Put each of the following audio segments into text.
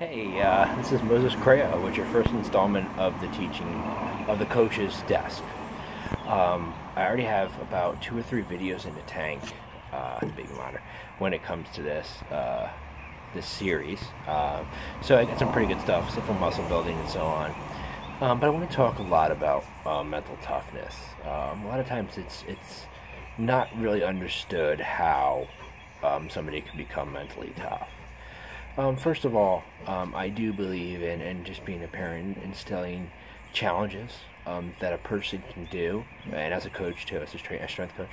Hey, this is Moses Correa with your first installment of the teaching of the coach's desk. I already have about 2 or 3 videos in the tank, big matter, when it comes to this series. So I got some pretty good stuff for muscle building and so on. But I want to talk a lot about mental toughness. A lot of times it's not really understood how somebody can become mentally tough. First of all, I do believe in just being a parent, instilling challenges that a person can do, and as a coach too, as a strength coach,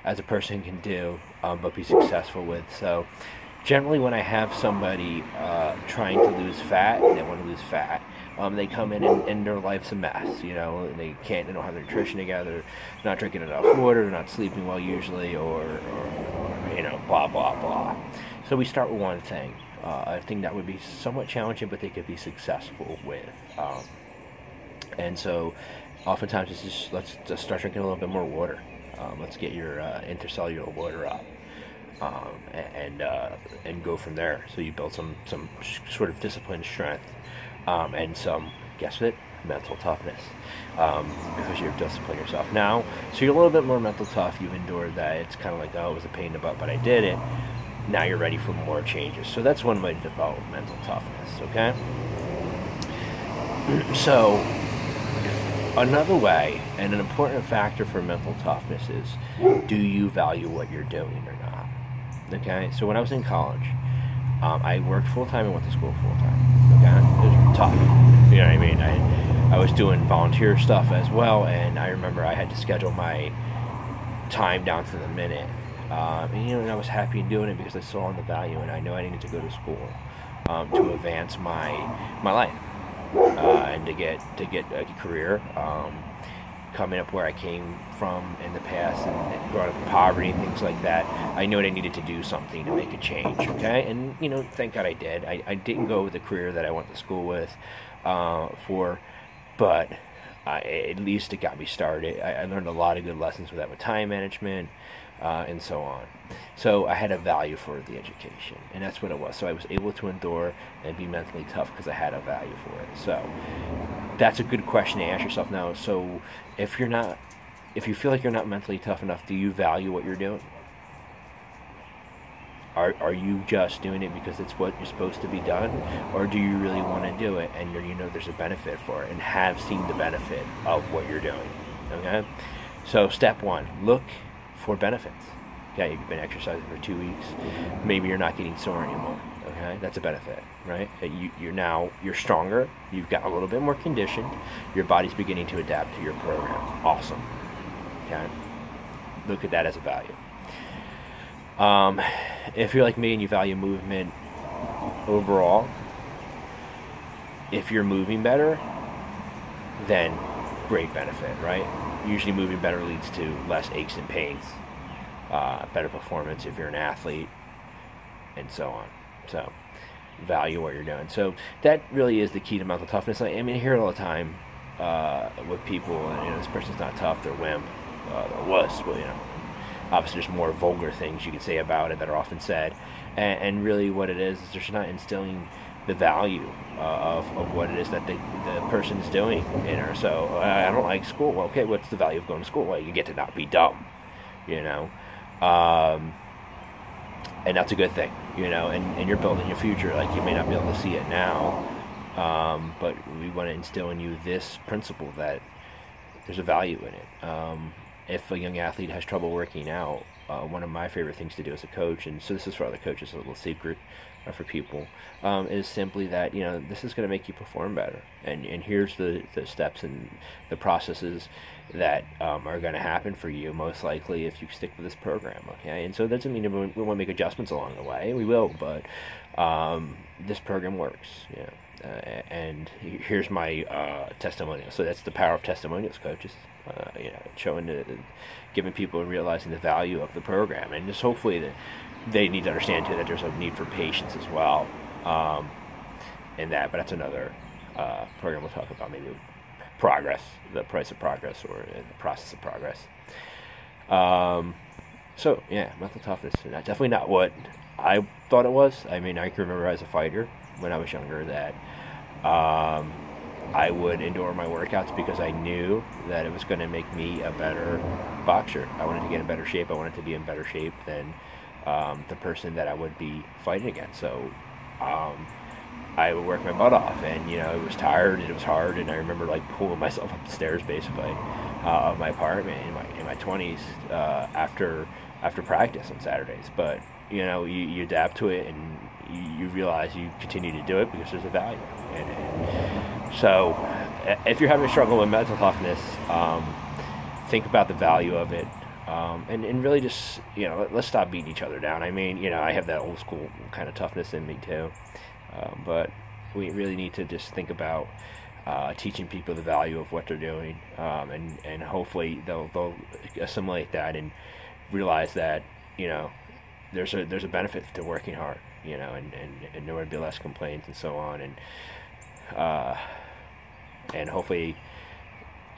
as a person can do, but be successful with. So generally when I have somebody trying to lose fat, they want to lose fat, they come in and their life's a mess. They don't have their nutrition together, not drinking enough water, they're not sleeping well usually, or blah, blah, blah. So we start with one thing. I think that would be somewhat challenging, but they could be successful with. And so oftentimes it's just, let's just start drinking a little bit more water. Let's get your intercellular water up. And go from there. So you build some sort of discipline, strength, and some, guess what, mental toughness, because you've disciplined yourself now. So you're a little bit more mental tough. You've endured that. It's kind of like, oh, it was a pain in the butt, but I did it. Now you're ready for more changes. So that's one way to develop mental toughness. Okay. So another way, and an important factor for mental toughness, is, do you value what you're doing or not? Okay, so when I was in college, I worked full-time and went to school full-time. Okay, it was tough. You know what I mean? I was doing volunteer stuff as well, and I remember I had to schedule my time down to the minute. And I was happy in doing it because I saw the value, and I know I needed to go to school to advance my life and to get a career. Coming up where I came from in the past and growing up in poverty and things like that, I knew I needed to do something to make a change, okay? And, thank God I did. I didn't go with the career that I went to school with but at least it got me started. I learned a lot of good lessons with that, with time management and so on. So I had a value for the education, and that's what it was. So I was able to endure and be mentally tough because I had a value for it. So that's a good question to ask yourself now. So if you feel like you're not mentally tough enough, do you value what you're doing? Are you just doing it because it's what you're supposed to be done, or do you really want to do it and there's a benefit for it and have seen the benefit of what you're doing? Okay, so step one, look for benefits. Okay, you've been exercising for 2 weeks, maybe you're not getting sore anymore. Okay, that's a benefit, right? You're stronger, you've got a little bit more conditioned, your body's beginning to adapt to your program. Awesome. Okay, look at that as a value. If you're like me and you value movement overall, if you're moving better, then great benefit, right? Usually moving better leads to less aches and pains, better performance if you're an athlete, and so on. So value what you're doing. So that really is the key to mental toughness. I hear it all the time with people, this person's not tough, they're wimp, they're wuss. Well, obviously there's more vulgar things you can say about it that are often said, and really what it is they're just not instilling the value of what it is that the person is doing. So I don't like school. Well, okay, what's the value of going to school? Well, you get to not be dumb, and that's a good thing, and you're building your future. Like, you may not be able to see it now, but we want to instill in you this principle that there's a value in it. If a young athlete has trouble working out, one of my favorite things to do as a coach, and so this is for other coaches, a little secret for people, is simply that, this is going to make you perform better. And here's the steps and the processes that are going to happen for you, most likely, if you stick with this program, okay? And so that doesn't mean we won't make adjustments along the way. We will, but this program works, and here's my testimonial. So that's the power of testimonials, coaches. Giving people and realizing the value of the program, and just hopefully that they need to understand too that there's a need for patience as well, in that. But that's another program we'll talk about, maybe progress, the price of progress, or the process of progress. So yeah, mental toughness, definitely not what I thought it was. I can remember as a fighter, when I was younger that I would endure my workouts because I knew that it was going to make me a better boxer. I wanted to get in better shape. I wanted to be in better shape than the person that I would be fighting against. So I would work my butt off, and it was tired and it was hard. And I remember like pulling myself up the stairs basically of my apartment in my 20s after practice on Saturdays. But you adapt to it, and you realize you continue to do it because there's a value. And so, if you're having a struggle with mental toughness, think about the value of it, and really just let's stop beating each other down. I mean, I have that old school kind of toughness in me too, but we really need to just think about teaching people the value of what they're doing, and hopefully they'll assimilate that and realize that there's a benefit to working hard, and there would be less complaints and so on, and hopefully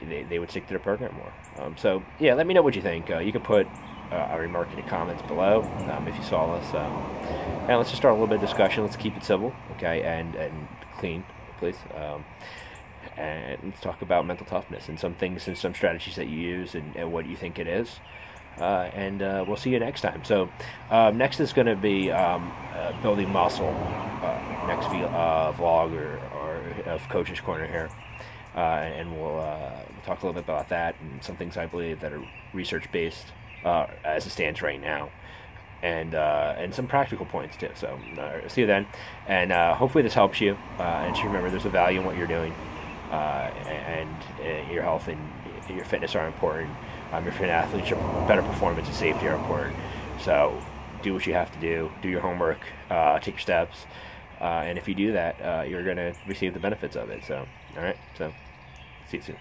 they would stick to the program more. So yeah, let me know what you think. You can put a remark in the comments below if you saw this. And let's just start a little bit of discussion. Let's keep it civil, okay, and clean, please. And let's talk about mental toughness and some things and some strategies that you use and what you think it is. And we'll see you next time. So next is going to be building muscle. Next vlog or of Coach's Corner here, and we'll talk a little bit about that and some things I believe that are research based as it stands right now, and some practical points too. So see you then, and hopefully this helps you. And just remember, there's a value in what you're doing, and your health and your fitness are important. If you're an athlete, your better performance and safety are important. So do what you have to do. Do your homework. Take your steps. And if you do that, you're going to receive the benefits of it. So, all right. So, see you soon.